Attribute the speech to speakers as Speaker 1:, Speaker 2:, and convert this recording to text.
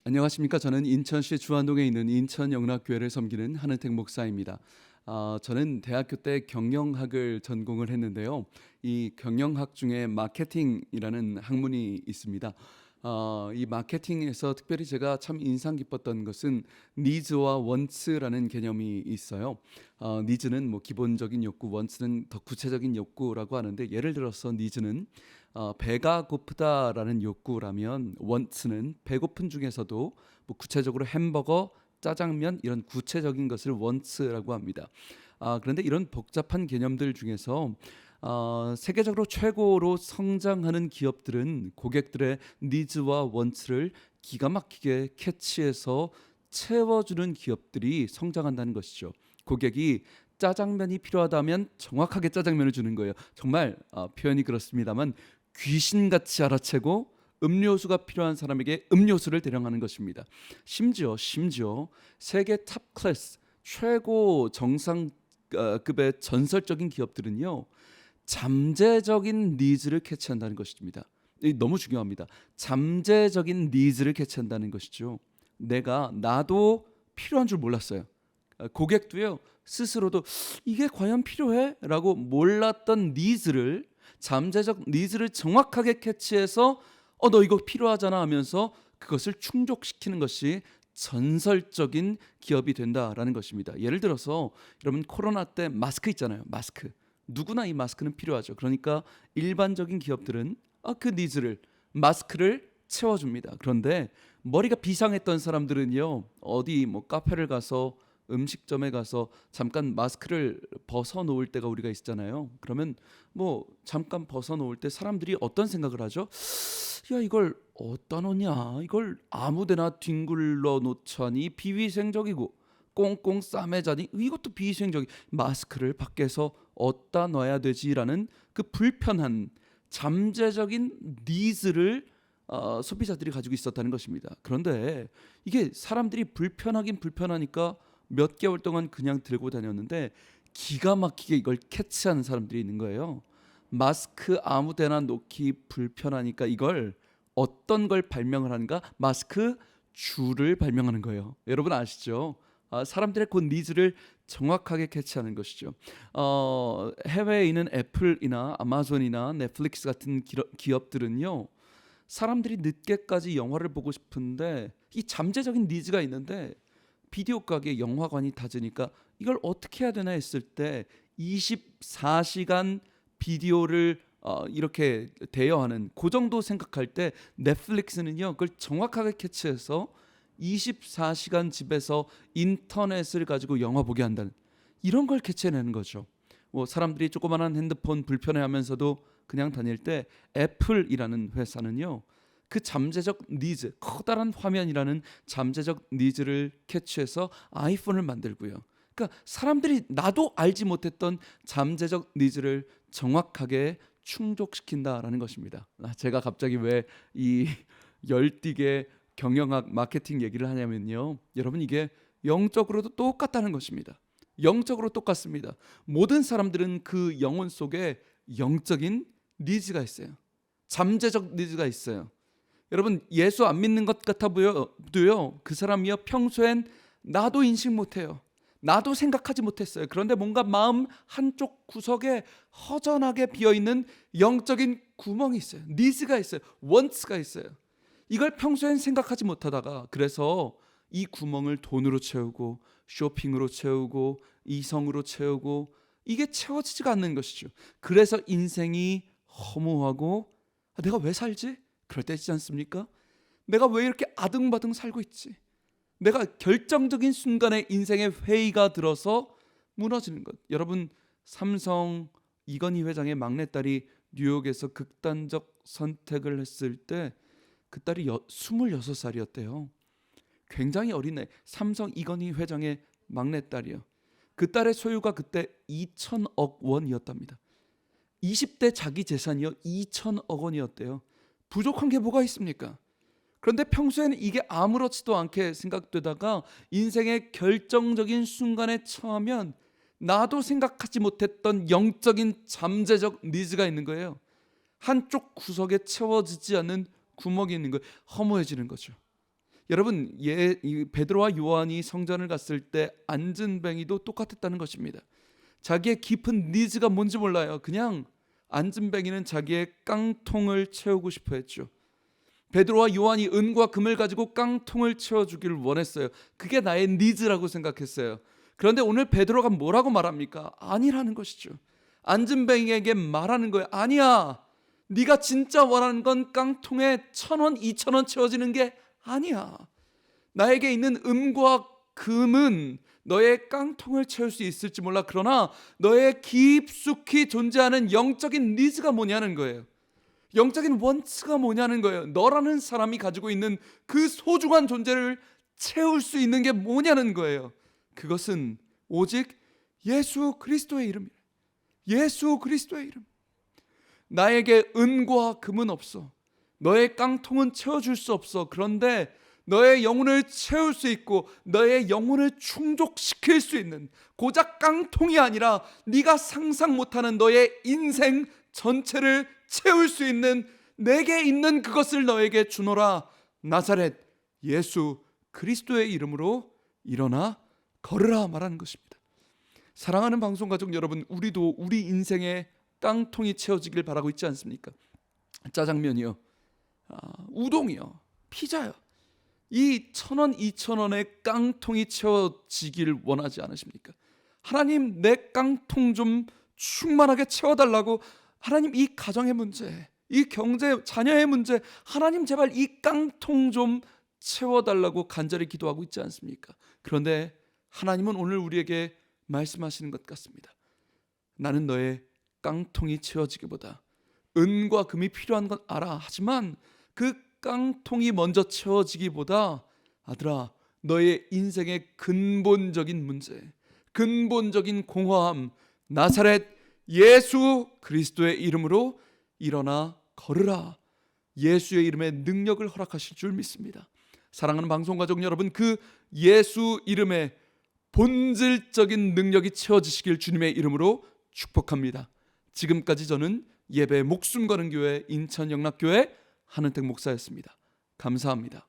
Speaker 1: 안녕하십니까. 저는 인천시 주안동에 있는 인천영락교회를 섬기는 한은택 목사입니다. 저는 대학교 때 경영학을 전공을 했는데요. 이 경영학 중에 마케팅이라는 학문이 있습니다. 이 마케팅에서 특별히 제가 참 인상 깊었던 것은 니즈와 원츠라는 개념이 있어요. 니즈는 뭐 기본적인 욕구, 원츠는 더 구체적인 욕구라고 하는데, 예를 들어서 니즈는 배가 고프다라는 욕구라면, 원츠는 배고픈 중에서도 뭐 구체적으로 햄버거, 짜장면 이런 구체적인 것을 원츠라고 합니다. 그런데 이런 복잡한 개념들 중에서 세계적으로 최고로 성장하는 기업들은 고객들의 니즈와 원츠를 기가 막히게 캐치해서 채워주는 기업들이 성장한다는 것이죠. 고객이 짜장면이 필요하다면 정확하게 짜장면을 주는 거예요. 정말 표현이 그렇습니다만 귀신같이 알아채고 음료수가 필요한 사람에게 음료수를 대령하는 것입니다. 심지어 세계 탑 클래스 최고 정상급의 전설적인 기업들은요, 잠재적인 니즈를 캐치한다는 것입니다. 이 너무 중요합니다. 잠재적인 니즈를 캐치한다는 것이죠. 나도 필요한 줄 몰랐어요. 고객도요, 스스로도 이게 과연 필요해? 라고 몰랐던 니즈를, 잠재적 니즈를 정확하게 캐치해서 너 이거 필요하잖아 하면서 그것을 충족시키는 것이 전설적인 기업이 된다라는 것입니다. 예를 들어서 여러분, 코로나 때 마스크 있잖아요. 마스크. 누구나 이 마스크는 필요하죠. 그러니까 일반적인 기업들은 그 니즈를, 마스크를 채워줍니다. 그런데 머리가 비상했던 사람들은요, 어디 뭐 카페를 가서, 음식점에 가서 잠깐 마스크를 벗어 놓을 때가 우리가 있잖아요. 그러면 뭐 잠깐 벗어 놓을 때 사람들이 어떤 생각을 하죠? 야, 이걸 어디다 놓냐? 이걸 아무데나 뒹굴러 놓자니 비위생적이고, 꽁꽁 싸매자니 이것도 비위생적이, 마스크를 밖에서 어디다 놔야 되지라는 그 불편한 잠재적인 니즈를 소비자들이 가지고 있었다는 것입니다. 그런데 이게 사람들이 불편하긴 불편하니까 몇 개월 동안 그냥 들고 다녔는데, 기가 막히게 이걸 캐치하는 사람들이 있는 거예요. 마스크 아무데나 놓기 불편하니까 이걸 어떤 걸 발명을 하는가? 마스크 줄을 발명하는 거예요. 여러분 아시죠? 사람들의 그 니즈를 정확하게 캐치하는 것이죠. 해외에 있는 애플이나 아마존이나 넷플릭스 같은 기업들은요, 사람들이 늦게까지 영화를 보고 싶은데 이 잠재적인 니즈가 있는데, 비디오 가게, 영화관이 닫으니까 이걸 어떻게 해야 되나 했을 때 24시간 비디오를 이렇게 대여하는, 그 정도 생각할 때 넷플릭스는요, 그걸 정확하게 캐치해서 24시간 집에서 인터넷을 가지고 영화 보게 한다는, 이런 걸 캐치해내는 거죠. 뭐 사람들이 조그만한 핸드폰 불편해하면서도 그냥 다닐 때, 애플이라는 회사는요, 그 잠재적 니즈, 커다란 화면이라는 잠재적 니즈를 캐치해서 아이폰을 만들고요. 그러니까 사람들이 나도 알지 못했던 잠재적 니즈를 정확하게 충족시킨다라는 것입니다. 제가 갑자기 왜 이 열띠게 경영학 마케팅 얘기를 하냐면요, 여러분, 이게 영적으로도 똑같다는 것입니다. 영적으로 똑같습니다. 모든 사람들은 그 영혼 속에 영적인 니즈가 있어요. 잠재적 니즈가 있어요. 여러분, 예수 안 믿는 것 같아 보여도요, 그 사람이요, 평소엔 나도 인식 못해요. 나도 생각하지 못했어요. 그런데 뭔가 마음 한쪽 구석에 허전하게 비어있는 영적인 구멍이 있어요. 니즈가 있어요. 원츠가 있어요. 이걸 평소엔 생각하지 못하다가, 그래서 이 구멍을 돈으로 채우고, 쇼핑으로 채우고, 이성으로 채우고, 이게 채워지지가 않는 것이죠. 그래서 인생이 허무하고, 내가 왜 살지? 그럴 때 있지 않습니까? 내가 왜 이렇게 아등바등 살고 있지? 내가 결정적인 순간에 인생의 회의가 들어서 무너지는 것. 여러분, 삼성 이건희 회장의 막내딸이 뉴욕에서 극단적 선택을 했을 때, 그 딸이 26살이었대요. 굉장히 어린 애. 삼성 이건희 회장의 막내딸이요. 그 딸의 소유가 그때 2천억 원이었답니다. 20대 자기 재산이요, 2천억 원이었대요. 부족한 게 뭐가 있습니까? 그런데 평소에는 이게 아무렇지도 않게 생각되다가 인생의 결정적인 순간에 처하면 나도 생각하지 못했던 영적인 잠재적 니즈가 있는 거예요. 한쪽 구석에 채워지지 않는 구멍이 있는 거예요. 허무해지는 거죠. 여러분, 이 베드로와 요한이 성전을 갔을 때 안진뱅이도 똑같았다는 것입니다. 자기의 깊은 니즈가 뭔지 몰라요. 그냥 안진뱅이는 자기의 깡통을 채우고 싶어 했죠. 베드로와 요한이 은과 금을 가지고 깡통을 채워주기를 원했어요. 그게 나의 니즈라고 생각했어요. 그런데 오늘 베드로가 뭐라고 말합니까? 아니라는 것이죠. 안진뱅이에게 말하는 거예요. 아니야, 네가 진짜 원하는 건 깡통에 1,000원, 2,000원 채워지는 게 아니야. 나에게 있는 은과 금은 너의 깡통을 채울 수 있을지 몰라. 그러나 너의 깊숙이 존재하는 영적인 니즈가 뭐냐는 거예요. 영적인 원츠가 뭐냐는 거예요. 너라는 사람이 가지고 있는 그 소중한 존재를 채울 수 있는 게 뭐냐는 거예요. 그것은 오직 예수 그리스도의 이름이에요. 예수 그리스도의 이름. 나에게 은과 금은 없어. 너의 깡통은 채워줄 수 없어. 그런데 너의 영혼을 채울 수 있고 너의 영혼을 충족시킬 수 있는, 고작 깡통이 아니라 네가 상상 못하는 너의 인생 전체를 채울 수 있는, 내게 있는 그것을 너에게 주노라. 나사렛 예수 그리스도의 이름으로 일어나 걸으라 말하는 것입니다. 사랑하는 방송가족 여러분, 우리도 우리 인생에 깡통이 채워지길 바라고 있지 않습니까? 짜장면이요, 우동이요, 피자요, 이 1,000원, 2,000원의 깡통이 채워지길 원하지 않으십니까? 하나님, 내 깡통 좀 충만하게 채워달라고. 하나님, 이 가정의 문제, 이 경제, 자녀의 문제, 하나님 제발 이 깡통 좀 채워달라고 간절히 기도하고 있지 않습니까? 그런데 하나님은 오늘 우리에게 말씀하시는 것 같습니다. 나는 너의 깡통이 채워지기보다 은과 금이 필요한 건 알아. 하지만 그 깡통이 먼저 채워지기보다 아들아, 너의 인생의 근본적인 문제, 근본적인 공허함, 나사렛 예수 그리스도의 이름으로 일어나 걸으라. 예수의 이름에 능력을 허락하실 줄 믿습니다. 사랑하는 방송가족 여러분, 그 예수 이름에 본질적인 능력이 채워지시길 주님의 이름으로 축복합니다. 지금까지 저는 예배 목숨 거는 교회 인천 영락교회 한은택 목사였습니다. 감사합니다.